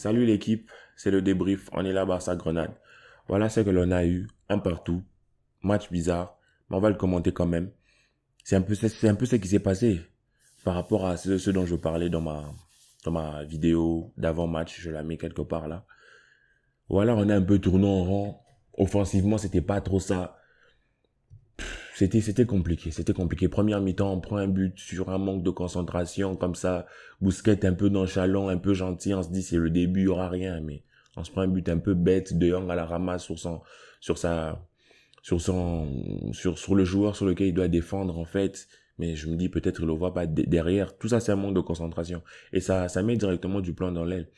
Salut l'équipe, c'est le débrief, on est là Barça Grenade. Voilà ce que l'on a eu, un partout, match bizarre, mais on va le commenter quand même. C'est un peu ce qui s'est passé par rapport à ce dont je parlais dans ma vidéo d'avant-match, je la mets quelque part là. Voilà, on a un peu tourné en rond. Offensivement, c'était pas trop ça. C'était compliqué, c'était compliqué. Première mi-temps, on prend un but sur un manque de concentration, comme ça. Bousquet un peu nonchalant, un peu gentil, on se dit c'est le début, il y aura rien, mais on se prend un but un peu bête, De Jong à la ramasse sur le joueur sur lequel il doit défendre, en fait. Mais je me dis peut-être il le voit pas derrière. Tout ça, c'est un manque de concentration. Et ça met directement du plomb dans l'aile.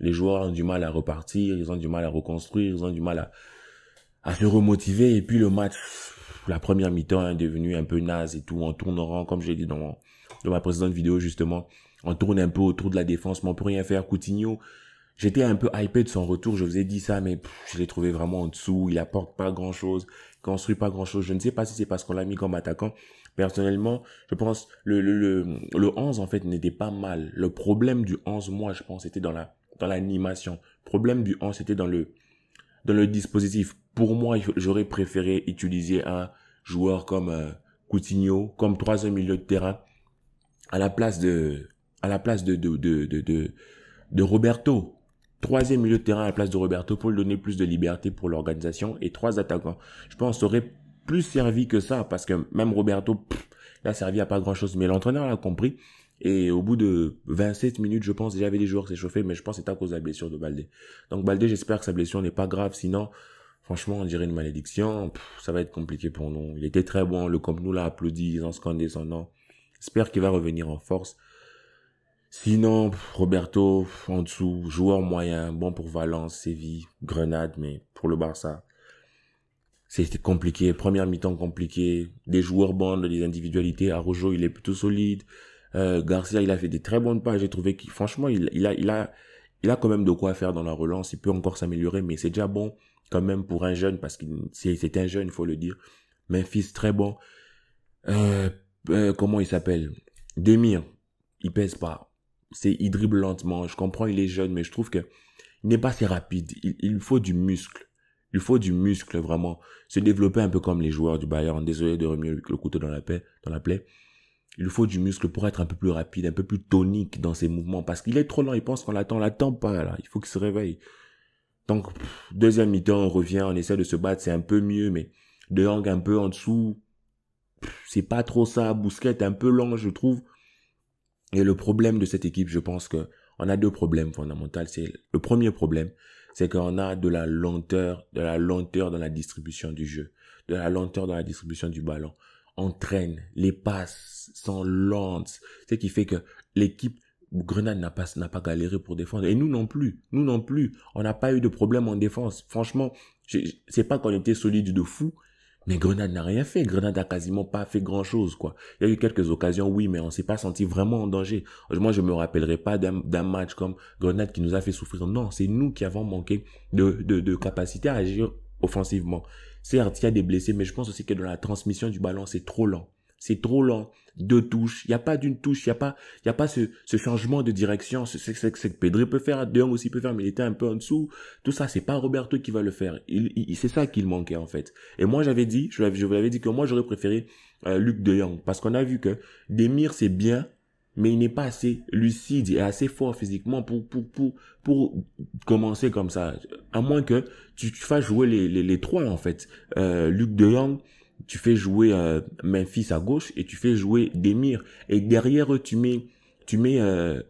Les joueurs ont du mal à repartir, ils ont du mal à reconstruire, ils ont du mal à se remotiver. Et puis le match, la première mi-temps est devenue un peu naze et tout. On tourne en rond, comme j'ai dit dans ma précédente vidéo, justement. On tourne un peu autour de la défense, mais on peut rien faire. Coutinho, j'étais un peu hypé de son retour. Je vous ai dit ça, mais je l'ai trouvé vraiment en dessous. Il apporte pas grand-chose, construit pas grand-chose. Je ne sais pas si c'est parce qu'on l'a mis comme attaquant. Personnellement, je pense le 11, en fait, n'était pas mal. Le problème du 11, moi, je pense, c'était dans l'animation. Le problème du 11, c'était dans le dispositif. Pour moi, j'aurais préféré utiliser un joueur comme Coutinho, comme troisième milieu de terrain, à la place de Roberto. Troisième milieu de terrain à la place de Roberto pour lui donner plus de liberté pour l'organisation et trois attaquants. Je pense que ça aurait plus servi que ça parce que même Roberto, il a servi à pas grand chose. Mais l'entraîneur l'a compris. Et au bout de 27 minutes, je pense, déjà avait des joueurs qui s'échauffaient, mais je pense que c'est à cause de la blessure de Baldé. Donc Baldé, j'espère que sa blessure n'est pas grave, sinon, franchement, on dirait une malédiction. Ça va être compliqué pour nous. Il était très bon, le Camp Nou l'a applaudi, ils ont scandé son nom. J'espère qu'il va revenir en force. Sinon, Roberto, en dessous, joueur moyen, bon pour Valence, Séville, Grenade, mais pour le Barça, c'était compliqué. Première mi-temps compliqué. Des joueurs bons, des individualités. Araujo, il est plutôt solide. Garcia, il a fait des très bonnes pages. J'ai trouvé qu'il, franchement, il a quand même de quoi faire dans la relance. Il peut encore s'améliorer, mais c'est déjà bon quand même pour un jeune parce que c'est un jeune, il faut le dire. Memphis, très bon. Comment il s'appelle? Demir, il pèse pas. Il dribble lentement. Je comprends, il est jeune, mais je trouve que il n'est pas assez rapide. Il faut du muscle. Il faut du muscle, vraiment. Se développer un peu comme les joueurs du Bayern. Désolé de remuer le couteau dans la plaie. Il faut du muscle pour être un peu plus rapide, un peu plus tonique dans ses mouvements. Parce qu'il est trop lent, il pense qu'on l'attend. On l'attend pas, là. Il faut qu'il se réveille. Donc, deuxième mi-temps, on revient, on essaie de se battre. C'est un peu mieux, mais De Jong un peu en dessous. C'est pas trop ça. Bousquet un peu lent, je trouve. Et le problème de cette équipe, je pense que on a deux problèmes fondamentaux. C'est le premier problème, c'est qu'on a de la lenteur dans la distribution du jeu, de la lenteur dans la distribution du ballon. On traîne, les passes sont lentes, ce qui fait que l'équipe Grenade n'a pas galéré pour défendre. Et nous non plus, on n'a pas eu de problème en défense. Franchement, c'est pas qu'on était solide de fou. Mais Grenade n'a rien fait. Grenade a quasiment pas fait grand-chose, quoi. Il y a eu quelques occasions, oui, mais on s'est pas senti vraiment en danger. Moi, je me rappellerai pas d'un match comme Grenade qui nous a fait souffrir. Non, c'est nous qui avons manqué de capacité à agir offensivement. Certes, il y a des blessés, mais je pense aussi que dans la transmission du ballon, c'est trop lent. C'est trop lent. Deux touches. Il n'y a pas d'une touche. Il y a pas ce changement de direction. C'est que Pedri peut faire, De Jong aussi peut faire, mais il était un peu en dessous. Tout ça, c'est pas Roberto qui va le faire. C'est ça qu'il manquait, en fait. Et moi, je vous l'avais dit que moi, j'aurais préféré Luc De Jong. Parce qu'on a vu que Demir, c'est bien, mais il n'est pas assez lucide et assez fort physiquement pour commencer comme ça. À moins que tu fasses jouer les trois, en fait. Luc De Jong, tu fais jouer Memphis à gauche et tu fais jouer Demir. Et derrière eux, tu mets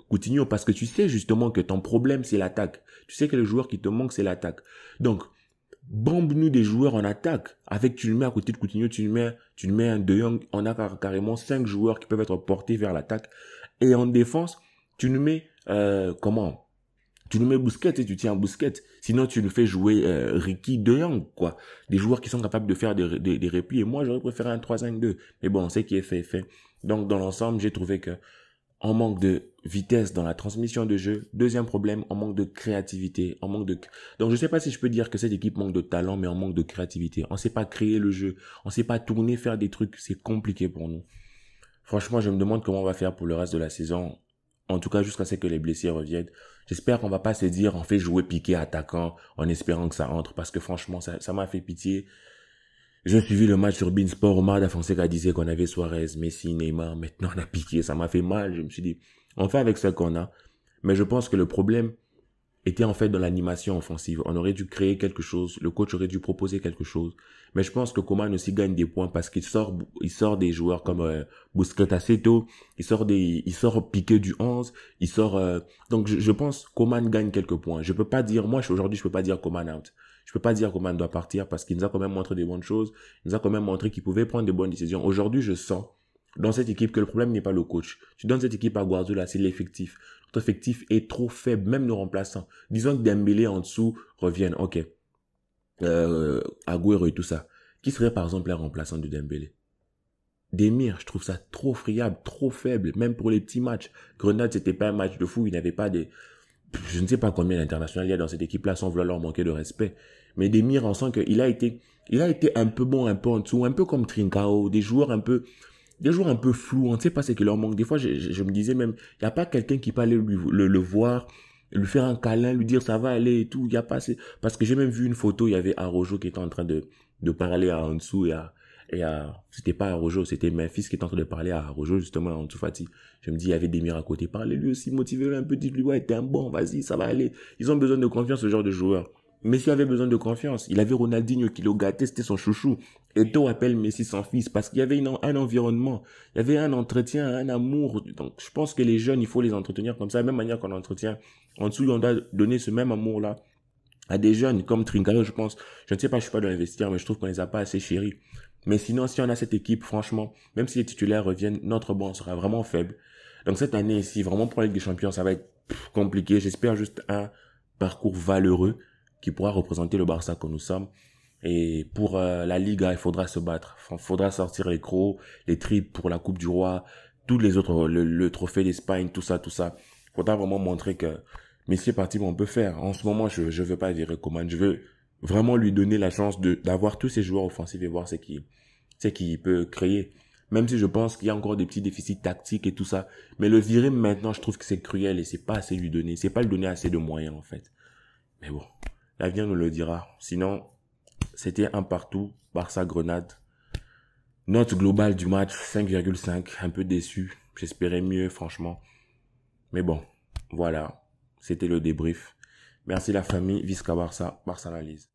Coutinho parce que tu sais justement que ton problème, c'est l'attaque. Tu sais que le joueur qui te manque, c'est l'attaque. Donc, bombe-nous des joueurs en attaque. Tu le mets à côté de Coutinho, tu le mets un De Jong. On a carrément 5 joueurs qui peuvent être portés vers l'attaque. Et en défense, tu nous mets, tu nous mets Bousquet et tu tiens Bousquet. Sinon, tu nous fais jouer Ricky, De Jong, quoi. Des joueurs qui sont capables de faire des replis. Et moi, j'aurais préféré un 3-5-2. Mais bon, c'est qui est fait. Donc, dans l'ensemble, j'ai trouvé que on manque de vitesse dans la transmission de jeu. Deuxième problème, on manque de créativité. Donc, je sais pas si je peux dire que cette équipe manque de talent, mais on manque de créativité. On sait pas créer le jeu. On sait pas tourner, faire des trucs. C'est compliqué pour nous. Franchement, je me demande comment on va faire pour le reste de la saison. En tout cas, jusqu'à ce que les blessés reviennent. J'espère qu'on va pas se dire, on fait jouer Piqué attaquant en espérant que ça entre. Parce que franchement, ça m'a fait pitié. J'ai suivi le match sur Beansport. Omar Da Fonseca disait qu'on avait Suarez, Messi, Neymar. Maintenant, on a Piqué. Ça m'a fait mal. Je me suis dit, on fait avec ce qu'on a. Mais je pense que le problème était en fait dans l'animation offensive. On aurait dû créer quelque chose. Le coach aurait dû proposer quelque chose. Mais je pense que Coman aussi gagne des points parce qu'il sort des joueurs comme Busquets assez tôt. Il sort Piqué du 11. Donc je pense Coman gagne quelques points. Je peux pas dire, aujourd'hui, je peux pas dire Coman out. Je peux pas dire Coman doit partir parce qu'il nous a quand même montré des bonnes choses. Il nous a quand même montré qu'il pouvait prendre des bonnes décisions. Aujourd'hui, je sens dans cette équipe que le problème n'est pas le coach. Tu donnes cette équipe à Guardiola, c'est l'effectif. Notre effectif est trop faible, même nos remplaçants. Disons que Dembélé en dessous reviennent, ok. Agüero et tout ça. Qui serait par exemple un remplaçant de Dembélé? Demir, je trouve ça trop friable, trop faible, même pour les petits matchs. Grenade, c'était pas un match de fou, il n'avait pas des... Je ne sais pas combien d'internationaux il y a dans cette équipe-là sans vouloir leur manquer de respect. Mais Demir, on sent qu'il a été un peu bon, un peu en dessous, un peu comme Trincao, des joueurs un peu flous, on ne sait pas ce qui leur manque. Des fois, je me disais même, il n'y a pas quelqu'un qui peut aller le voir, lui faire un câlin, lui dire ça va aller et tout. Il y a pas assez... Parce que j'ai même vu une photo, il y avait Arojo qui était en train de parler à Ansu c'était pas Arojo, c'était Memphis qui était en train de parler à Arojo, justement, à Ansu Fati. Je me dis, il y avait Demir à côté. Parlez-lui aussi, motivez-le un peu, dites-lui, ouais, t'es un bon, vas-y, ça va aller. Ils ont besoin de confiance, ce genre de joueur. Messi avait besoin de confiance. Il avait Ronaldinho qui le gâtait, c'était son chouchou. Eto'o appelle Messi son fils parce qu'il y avait un environnement, il y avait un entretien, un amour. Donc, je pense que les jeunes, il faut les entretenir comme ça, de la même manière qu'on entretient. En dessous, on doit donner ce même amour-là à des jeunes comme Trincao, je pense. Je ne sais pas, je suis pas dans l'investir, mais je trouve qu'on les a pas assez chéris. Mais sinon, si on a cette équipe, franchement, même si les titulaires reviennent, notre banc sera vraiment faible. Donc, cette année ici, vraiment pour la Ligue des Champions, ça va être compliqué. J'espère juste un parcours valeureux qui pourra représenter le Barça que nous sommes. Et pour la Liga, il faudra se battre. Il faudra sortir les crocs, les tripes pour la Coupe du Roi, tous les autres, le trophée d'Espagne, tout ça, tout ça. Il faudra vraiment montrer que Messi est parti, mais on peut faire. En ce moment, je veux pas virer Coman. Je veux vraiment lui donner la chance d'avoir tous ces joueurs offensifs et voir ce qu'il peut créer. Même si je pense qu'il y a encore des petits déficits tactiques et tout ça. Mais le virer maintenant, je trouve que c'est cruel et c'est pas assez lui donner. C'est pas lui donner assez de moyens, en fait. Mais bon, l'avenir nous le dira. Sinon, c'était un partout. Barça-Grenade. Note globale du match, 5,5. Un peu déçu. J'espérais mieux, franchement. Mais bon, voilà. C'était le débrief. Merci la famille. Visca Barça. Barça l'analyse.